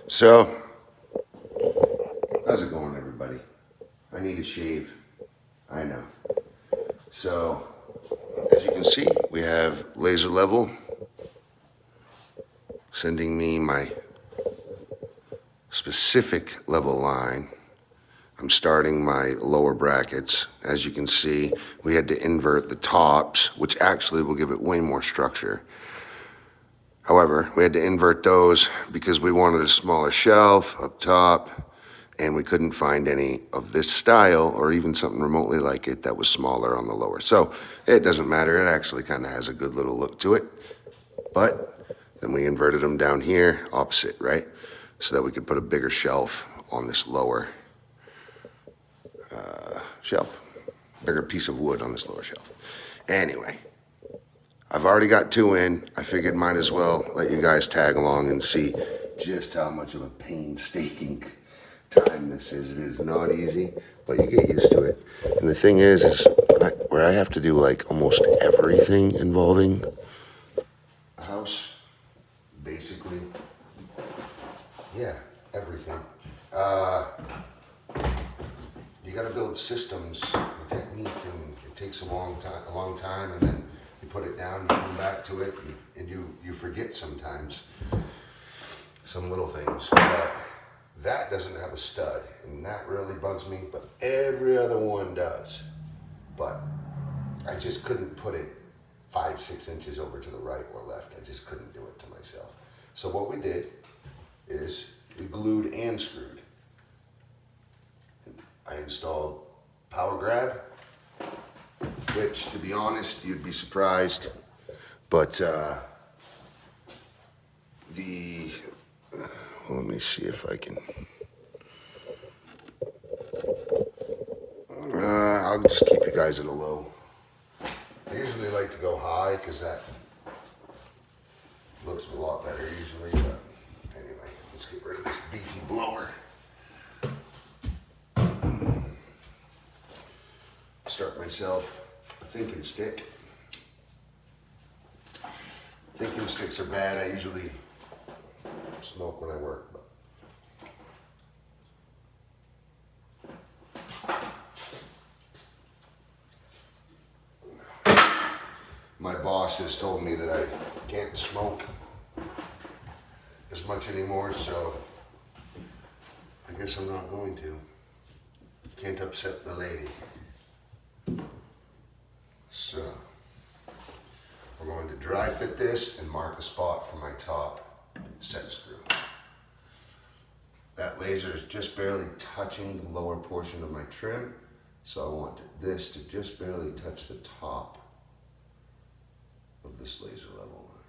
So, how's it going, everybody? I need a shave. I know. So, as you can see, we have laser level sending me my specific level line. I'm starting my lower brackets. As you can see, we had to invert the tops, which actually will give it way more structure. However, we had to invert those because we wanted a smaller shelf up top, and we couldn't find any of this style or even something remotely like it that was smaller on the lower. So it doesn't matter. It actually kind of has a good little look to it. But then we inverted them down here, opposite, right? So that we could put a bigger shelf on this lower shelf, bigger piece of wood on this lower shelf. Anyway, I've already got 2 in. I figured might as well let you guys tag along and see just how much of a painstaking time this is. It is not easy, but you get used to it. And the thing is where I have to do like almost everything involving a house, basically. Yeah, everything. You got to build systems and technique, and it takes a long time, and then you put it down, you come back to it, and you forget sometimes some little things. But that doesn't have a stud, and that really bugs me, but every other one does. But I just couldn't put it 5-6 inches over to the right or left. I just couldn't do it to myself. So what we did is we glued and screwed. I installed PowerGrab, which, to be honest, you'd be surprised, but let me see if I can, I'll just keep you guys at a low. I usually like to go high because that looks a lot better usually, but anyway, let's get rid of this beefy blower. Start myself a thinking stick. Thinking sticks are bad. I usually smoke when I work, but my boss has told me that I can't smoke as much anymore, so I guess I'm not going to. Can't upset the lady. So we're going to dry fit this and mark a spot for my top set screw. That laser is just barely touching the lower portion of my trim, so I want this to just barely touch the top of this laser level line.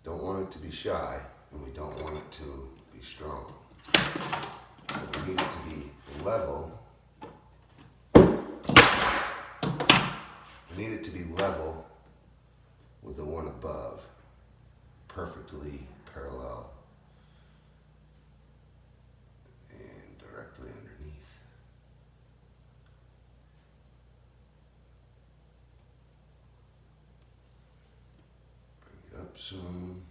Don't want it to be shy, and we don't want it to be strong. We need it to be level. We need it to be level with the one above, perfectly parallel and directly underneath. Bring it up some.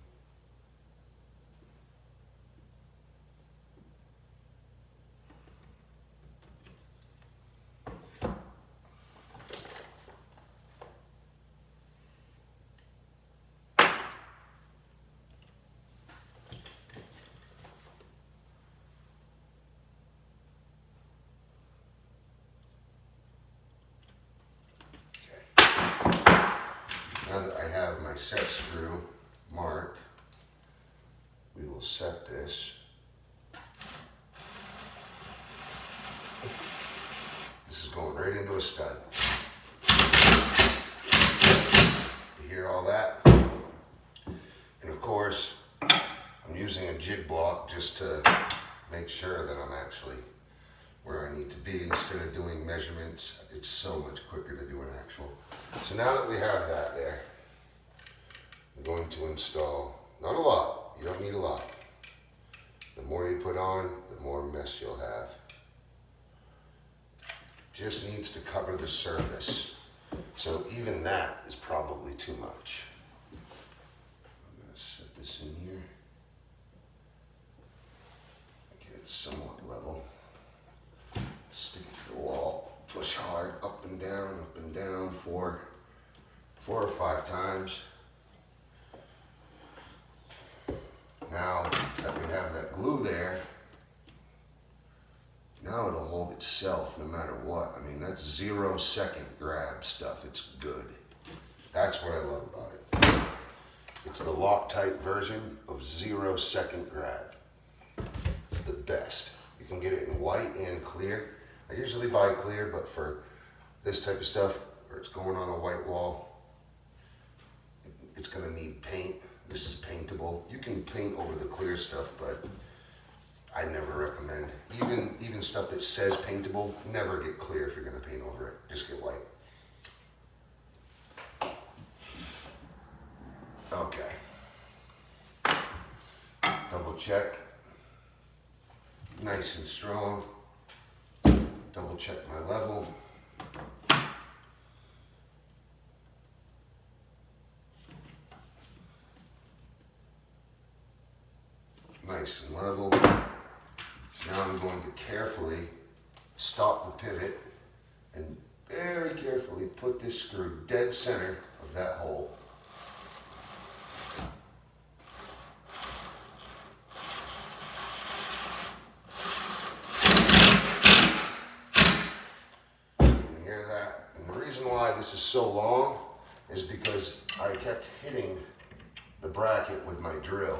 Now that I have my set screw mark, we will set this. This is going right into a stud. You hear all that? And of course, I'm using a jig block just to make sure that I'm actually where I need to be instead of doing measurements. It's so much quicker to do an actual. So now that we have that there, I'm going to install, not a lot, you don't need a lot. The more you put on, the more mess you'll have. Just needs to cover the surface. So even that is probably too much. I'm going to set it's somewhat level. Stick it to the wall, push hard, up and down, four or five times. Now that we have that glue there, now it'll hold itself no matter what. I mean, that's 0-second grab stuff. It's good. That's what I love about it. It's the Loctite version of 0-second grab. It's the best. You can get it in white and clear. I usually buy clear, but for this type of stuff, where it's going on a white wall, it's gonna need paint. This is paintable. You can paint over the clear stuff, but I never recommend. Even stuff that says paintable, never get clear if you're gonna paint over it. Just get white. Okay. Double check. Nice and strong. Double check my level. Nice and level. So now I'm going to carefully stop the pivot and very carefully put this screw dead center of that hole. You hear that? And the reason why this is so long is because I kept hitting the bracket with my drill.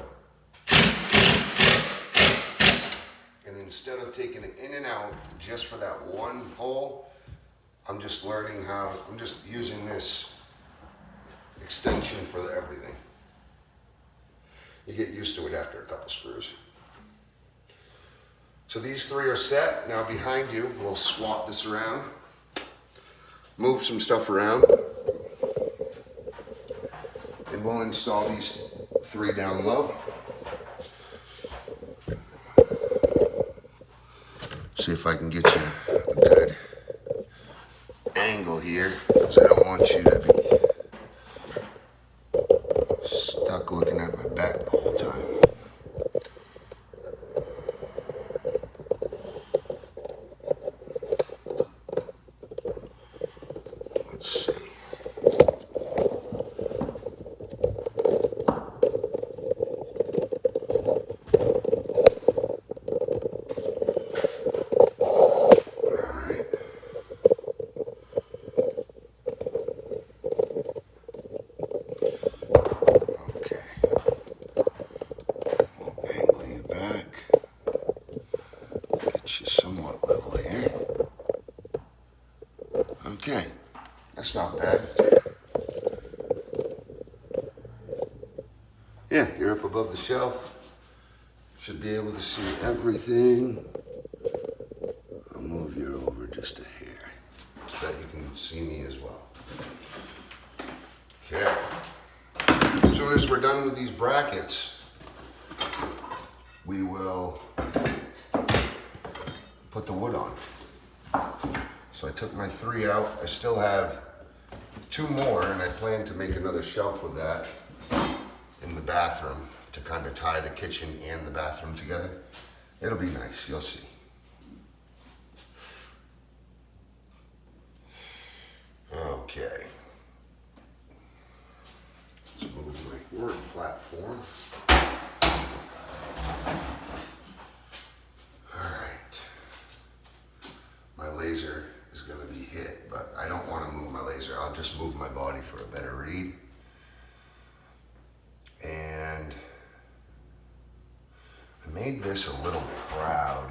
And instead of taking it in and out just for that one hole, I'm just learning how, I'm just using this extension for everything. You get used to it after a couple screws. So these three are set. Now behind you, we'll swap this around, move some stuff around, and we'll install these three down low. See if I can get you a good angle here, because I don't want you to be stuck looking at my back the whole time. Let's see. Okay, that's not bad. Yeah, you're up above the shelf. Should be able to see everything. I'll move you over just a hair so that you can see me as well. Okay. As soon as we're done with these brackets, we will put the wood on. So I took my three out. I still have two more, and I plan to make another shelf with that in the bathroom to kind of tie the kitchen and the bathroom together. It'll be nice, you'll see. Okay. Let's move my work platform. All right. My laser is going to be hit, but I don't want to move my laser. I'll just move my body for a better read. And I made this a little proud,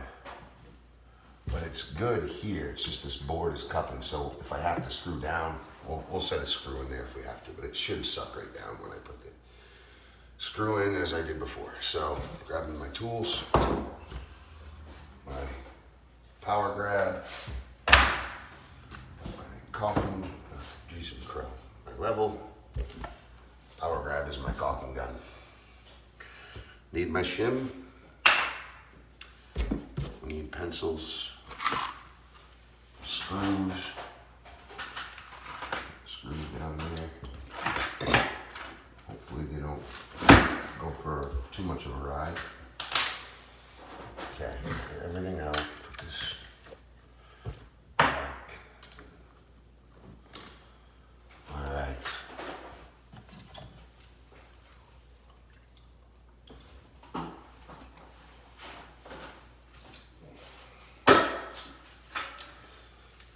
but it's good here. It's just this board is cupping, so if I have to screw down, we'll set a screw in there if we have to, but it should suck right down when I put the screw in as I did before. So grabbing my tools, my PowerGrab, my caulking, geez and crow, my level. PowerGrab is my caulking gun. Need my shim. Need pencils, screws down there. Hopefully they don't go for too much of a ride. Okay, get everything out. Put this back. All right.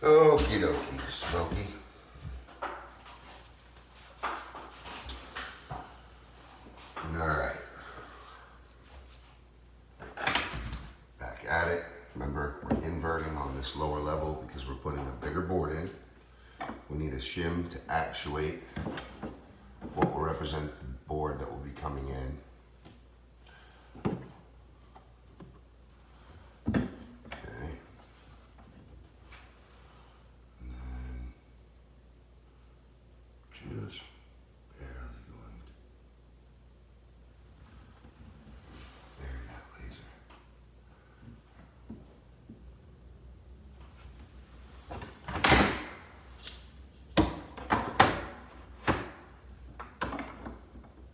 Okie dokie, Smokey. All right. Back at it. Remember, we're inverting on this lower level because we're putting a bigger board in. We need a shim to actuate what will represent the board that will be coming in. Okay. And then just barely going to bury that laser.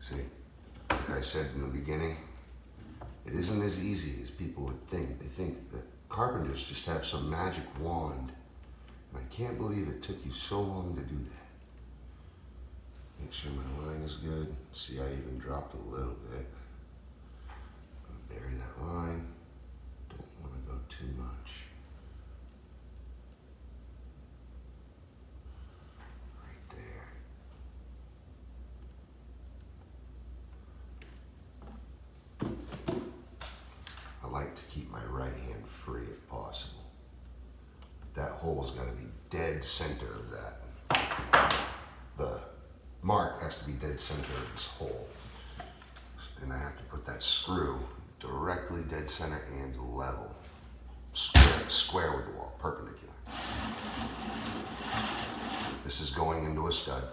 See, like I said in the beginning, it isn't as easy as people would think. They think that carpenters just have some magic wand. And I can't believe it took you so long to do that. Make sure my line is good. See, I even dropped a little bit. I'm gonna bury that line. Don't want to go too much. Right there. I like to keep my right hand free if possible. That hole's got to be dead center of that. The mark has to be dead center of this hole. And I have to put that screw directly dead center and level. Square with the wall, perpendicular. This is going into a stud.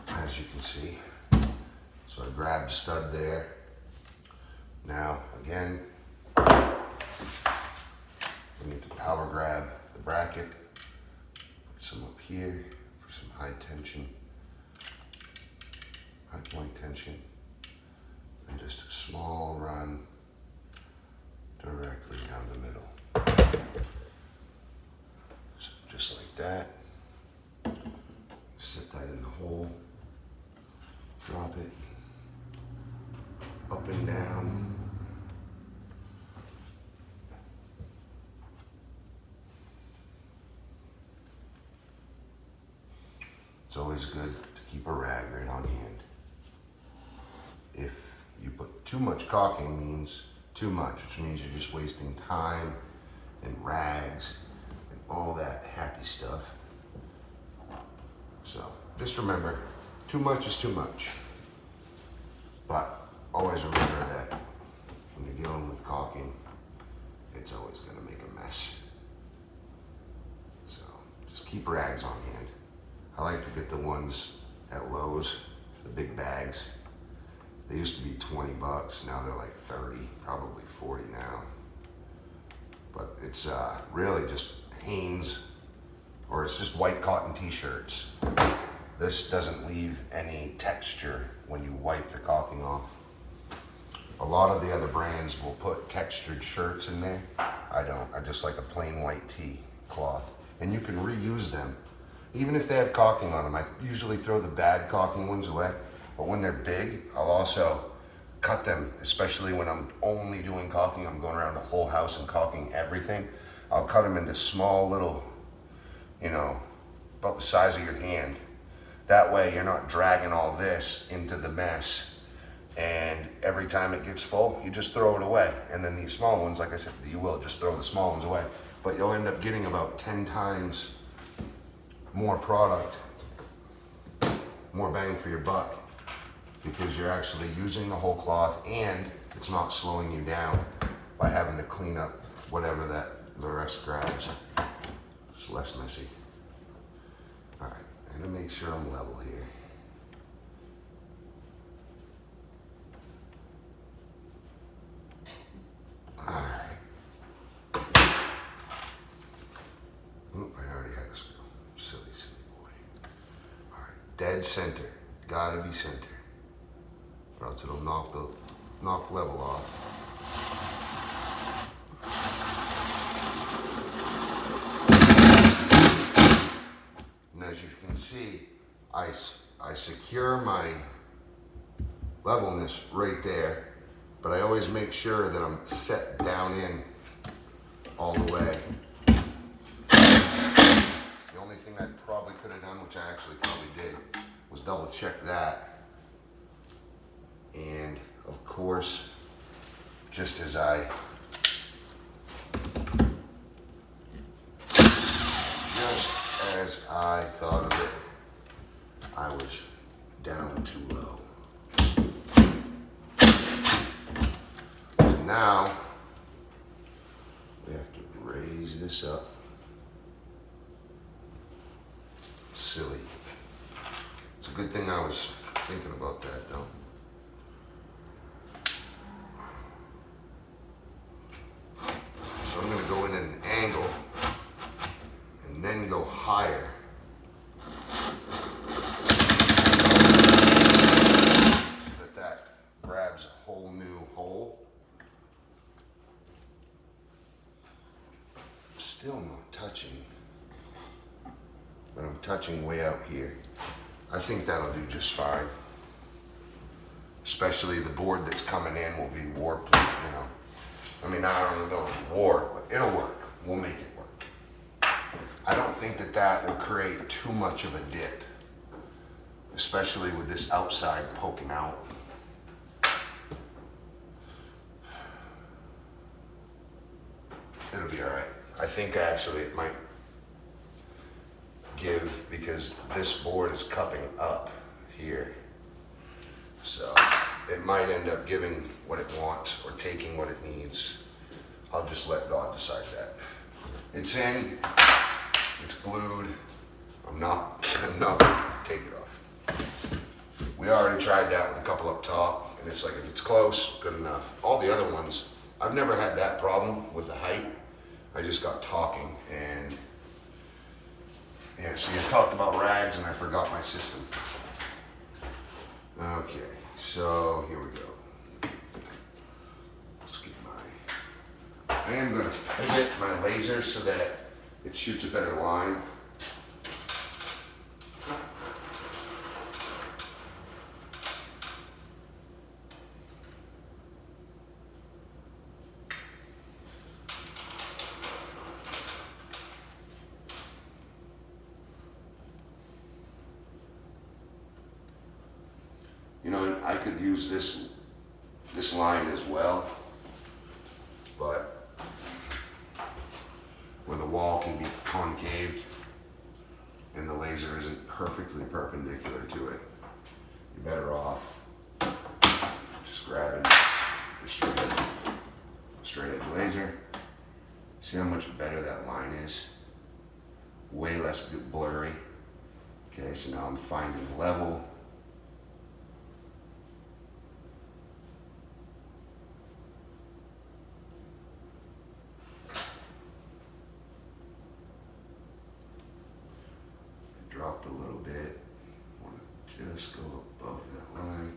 As you can see. So I grabbed stud there. Now, again, we need to power grab the bracket. Put some up here for some high tension, high point tension, and just a small run directly down the middle. So just like that. Set that in the hole. Drop it up and down. It's always good to keep a rag right on hand. If you put too much caulking, means too much, which means you're just wasting time and rags and all that happy stuff. So just remember, too much is too much. But always remember that when you're dealing with caulking, it's always going to make a mess. So just keep rags on hand. I like to get the ones at Lowe's, the big bags. They used to be 20 bucks, now they're like 30, probably 40 now. But it's really just Hanes, or it's just white cotton t-shirts. This doesn't leave any texture when you wipe the caulking off. A lot of the other brands will put textured shirts in there. I don't, I just like a plain white tee cloth. And you can reuse them. Even if they have caulking on them, I usually throw the bad caulking ones away. But when they're big, I'll also cut them, especially when I'm only doing caulking. I'm going around the whole house and caulking everything. I'll cut them into small little, you know, about the size of your hand. That way you're not dragging all this into the mess. And every time it gets full, you just throw it away. And then these small ones, like I said, you will just throw the small ones away. But you'll end up getting about 10 times more product, more bang for your buck, because you're actually using the whole cloth and it's not slowing you down by having to clean up whatever the rest grabs. It's less messy. All right, I'm gonna make sure I'm level here. All right. Oh, I already had a screw. Silly, silly boy. All right, dead center. Gotta be center. or else it'll knock level off. And as you can see, I secure my levelness right there, but I always make sure that I'm set down in all the way. The only thing I probably could have done, which I actually probably did, was double check that. And of course, just as I thought of it, I was down too low. And now we have to raise this up. Silly. It's a good thing I was thinking about that though. So I'm going to go in at an angle and then go higher. So that grabs a whole new hole. Still not touching, but I'm touching way out here. I think that'll do just fine. Especially the board that's coming in will be warped, you know. I mean, I don't know if it's warped, but it'll work. We'll make it work. I don't think that will create too much of a dip, especially with this outside poking out. It'll be all right. I think actually it might give, because this board is cupping up here. So it might end up giving what it wants or taking what it needs. I'll just let God decide that. It's in, it's glued. I'm not gonna take it off. We already tried that with a couple up top, and it's like, if it's close, good enough. All the other ones, I've never had that problem with the height. I just got talking, and yeah, so you talked about rags and I forgot my system. Okay, so here we go. Let's get I am going to pivot my laser so that it shoots a better line. You know, I could use this line as well, but where the wall can be concaved and the laser isn't perfectly perpendicular to it, you're better off just grabbing the straight edge laser. See how much better that line is? Way less blurry. Okay, so now I'm finding level. Dropped a little bit. I want to just go above that line.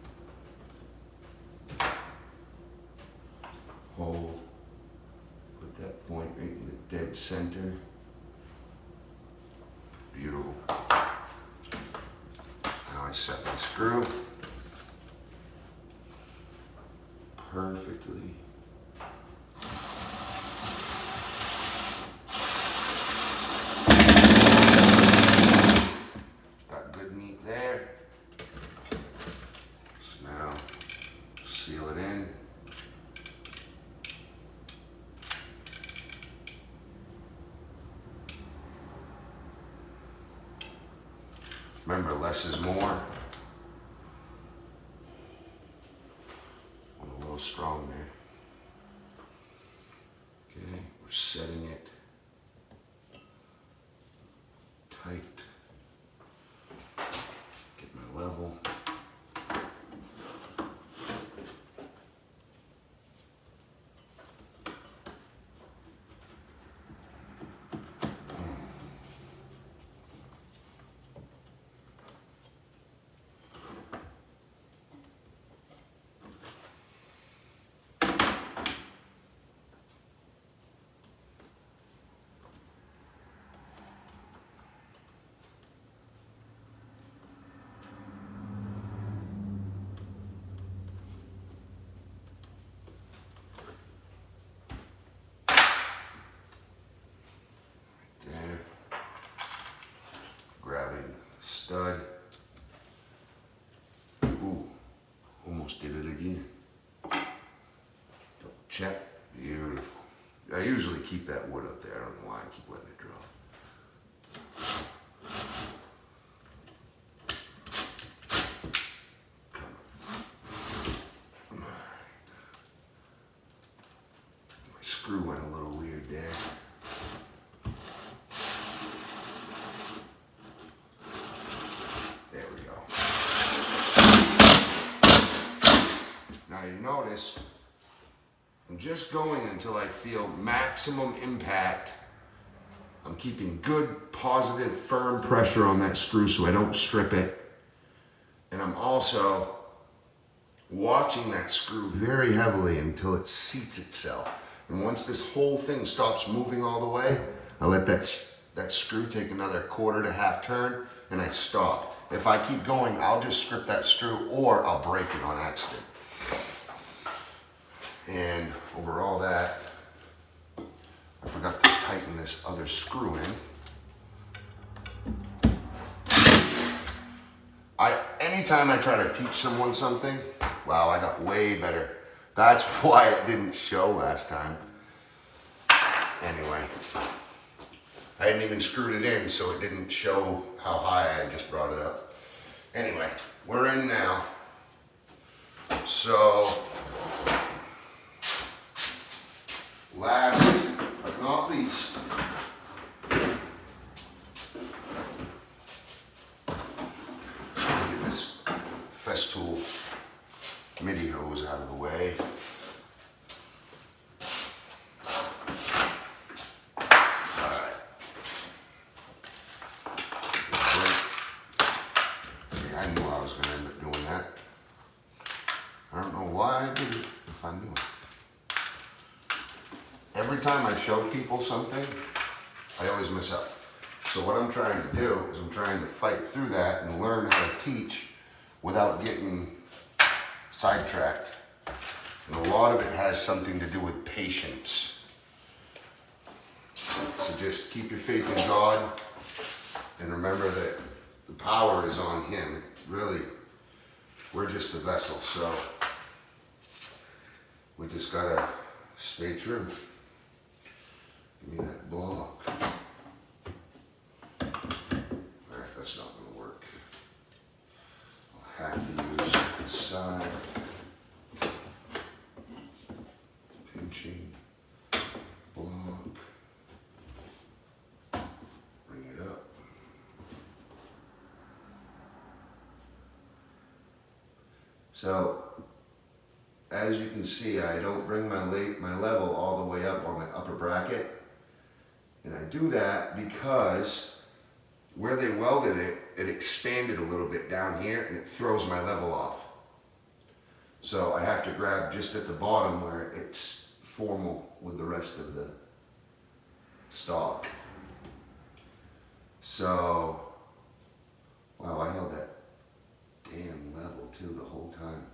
Hold. Put that point right in the dead center. Beautiful. Now I set my screw perfectly. Remember, less is more. I'm a little strong there. Okay, we're setting it tight. Get my level. usually keep that wood up there. I don't know why I keep letting it drop. My screw went a little weird there. There we go. Now you notice I'm just going until I feel maximum impact. I'm keeping good, positive, firm pressure on that screw so I don't strip it. And I'm also watching that screw very heavily until it seats itself. And once this whole thing stops moving all the way, I let that screw take another quarter to half turn and I stop. If I keep going, I'll just strip that screw or I'll break it on accident. And over all that, I forgot to tighten this other screw in. Anytime I try to teach someone something, wow, I got way better. That's why it didn't show last time. Anyway, I hadn't even screwed it in, so it didn't show how high I had just brought it up. Anyway, we're in now. So, last but not least, get this Festool MIDI hose out of the way. Alright. I knew I was going to end up doing that. I don't know why I did it if I knew it. Every time I show people something, I always mess up. So what I'm trying to do is I'm trying to fight through that and learn how to teach without getting sidetracked. And a lot of it has something to do with patience. So just keep your faith in God and remember that the power is on Him. Really, we're just the vessel, so we just gotta stay true. Give me that block. Alright, that's not going to work. I'll have to use this side. Pinching. Block. Bring it up. So, as you can see, I don't bring my level all the way up on the upper bracket. And I do that because where they welded it, it expanded a little bit down here and it throws my level off. So I have to grab just at the bottom where it's formal with the rest of the stock. So, wow, I held that damn level too the whole time.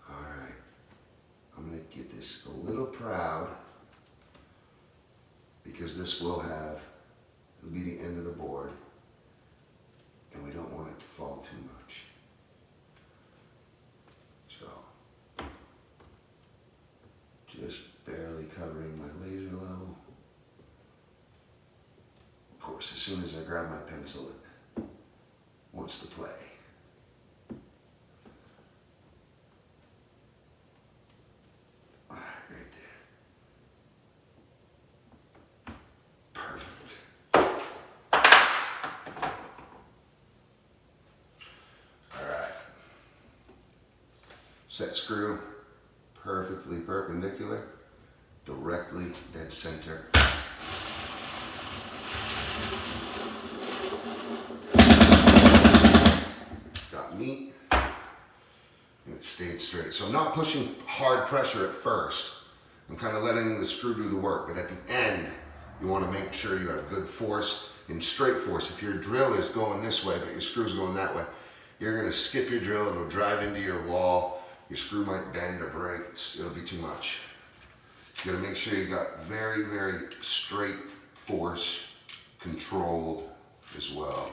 Alright, I'm going to get this a little proud because this will it'll be the end of the board and we don't want it to fall too much. So, just barely covering my laser level. Of course, as soon as I grab my pencil, it wants to play. Set screw, perfectly perpendicular, directly dead center. Got meat, and it stayed straight. So I'm not pushing hard pressure at first. I'm kind of letting the screw do the work, but at the end, you want to make sure you have good force and straight force. If your drill is going this way, but your screw's going that way, you're going to skip your drill, it'll drive into your wall. Your screw might bend or break, it'll be too much. You gotta make sure you got very, very straight force, controlled as well.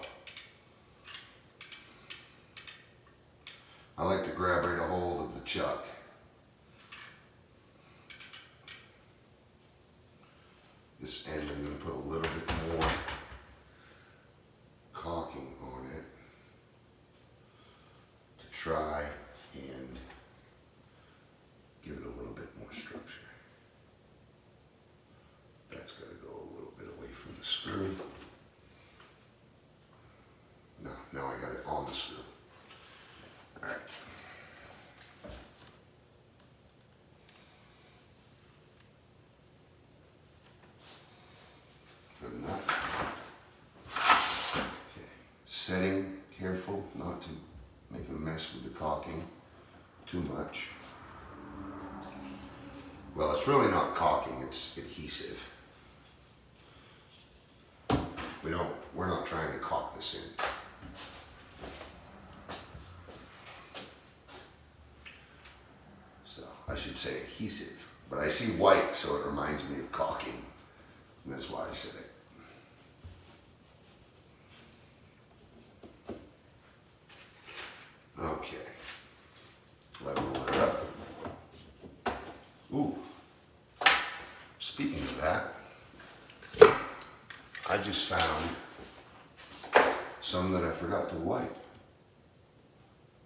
I like to grab right a hold of the chuck. try and give it a little bit more structure. That's got to go a little bit away from the screw. No, now I got it on the screw. All right. Good enough. Okay. Setting, careful not to make a mess with the caulking too much. Well, it's really not caulking, it's adhesive. We're not trying to caulk this in. So I should say adhesive, but I see white, so it reminds me of caulking, and that's why I said it. Okay, level it up. Ooh, speaking of that, I just found some that I forgot to wipe.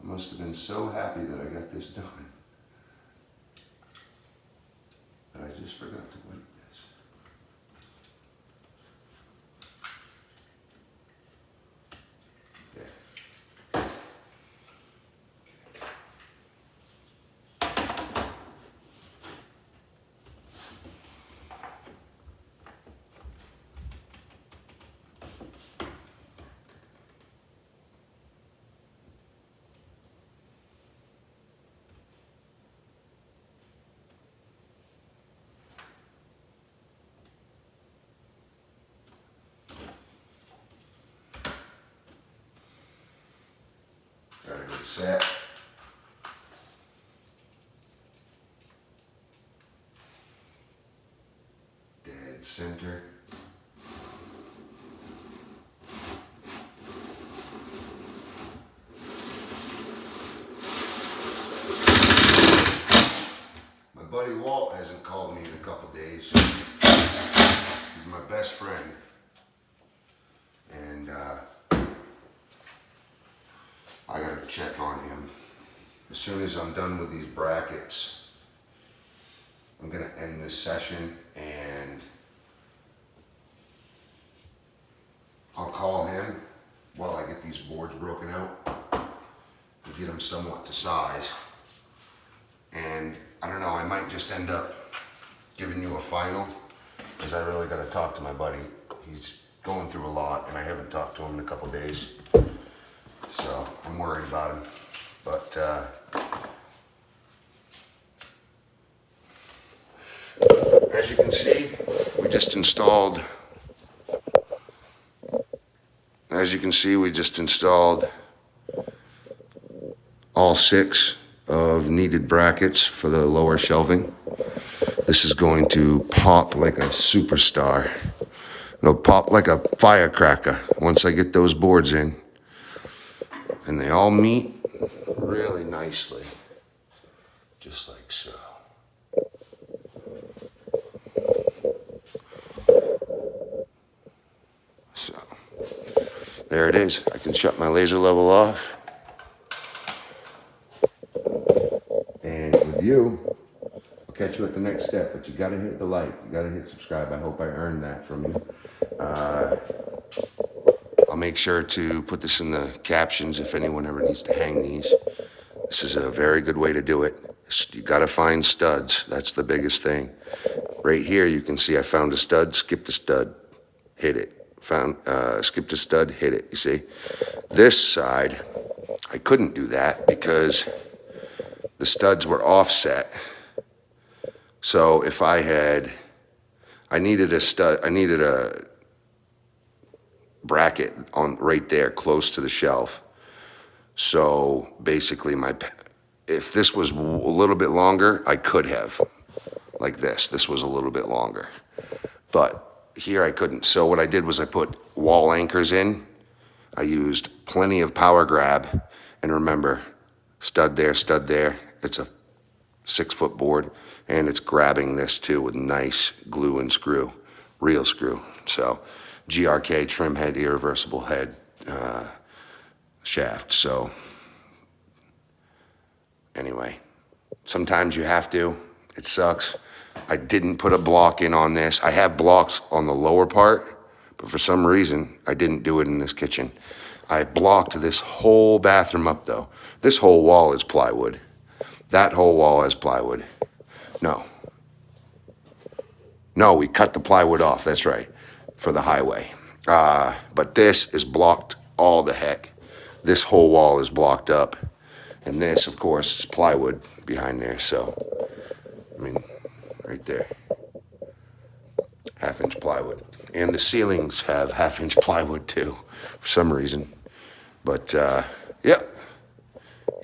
I must have been so happy that I got this done that I just forgot to wipe this. Okay. Got a good set. Dead center. My buddy Walt hasn't called me in a couple days. He's my best friend. And I gotta check on him. As soon as I'm done with these brackets, I'm gonna end this session and I'll call him while I get these boards broken out and get them somewhat to size. And I don't know, I might just end up giving you a final, because I really gotta talk to my buddy. He's going through a lot and I haven't talked to him in a couple days. So I'm worried about him, but as you can see, we just installed all 6 of needed brackets for the lower shelving. This is going to pop like a superstar. It'll pop like a firecracker once I get those boards in. And they all meet really nicely, just like so. So, there it is. I can shut my laser level off. And with you, I'll catch you at the next step, but you gotta hit the like, you gotta hit subscribe. I hope I earned that from you. I'll make sure to put this in the captions if anyone ever needs to hang these. This is a very good way to do it. You gotta find studs, that's the biggest thing. Right here you can see I found a stud, skipped a stud, hit it. Skipped a stud, hit it, you see? This side, I couldn't do that because the studs were offset. So if I needed a bracket on right there close to the shelf. So basically if this was a little bit longer, I could have, like this was a little bit longer, but here I couldn't. So what I did was I put wall anchors in. I used plenty of PowerGrab, and remember, stud there, it's a 6-foot board, and it's grabbing this too with nice glue and screw, real screw. So GRK trim head, irreversible head shaft. So Anyway, sometimes you have to. It sucks. I didn't put a block in on this. I have blocks on the lower part, but for some reason, I didn't do it in this kitchen. I blocked this whole bathroom up though. This whole wall is plywood. That whole wall is plywood. No, we cut the plywood off, that's right, for the highway. But this is blocked all the heck. This whole wall is blocked up. And this, of course, is plywood behind there, so, I mean, right there. 1/2-inch plywood. And the ceilings have 1/2-inch plywood too, for some reason. But, yep.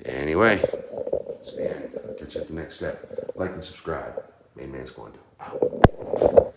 Anyway, that's the end. I'll catch you at the next step. Like and subscribe. Main man's going to. Out.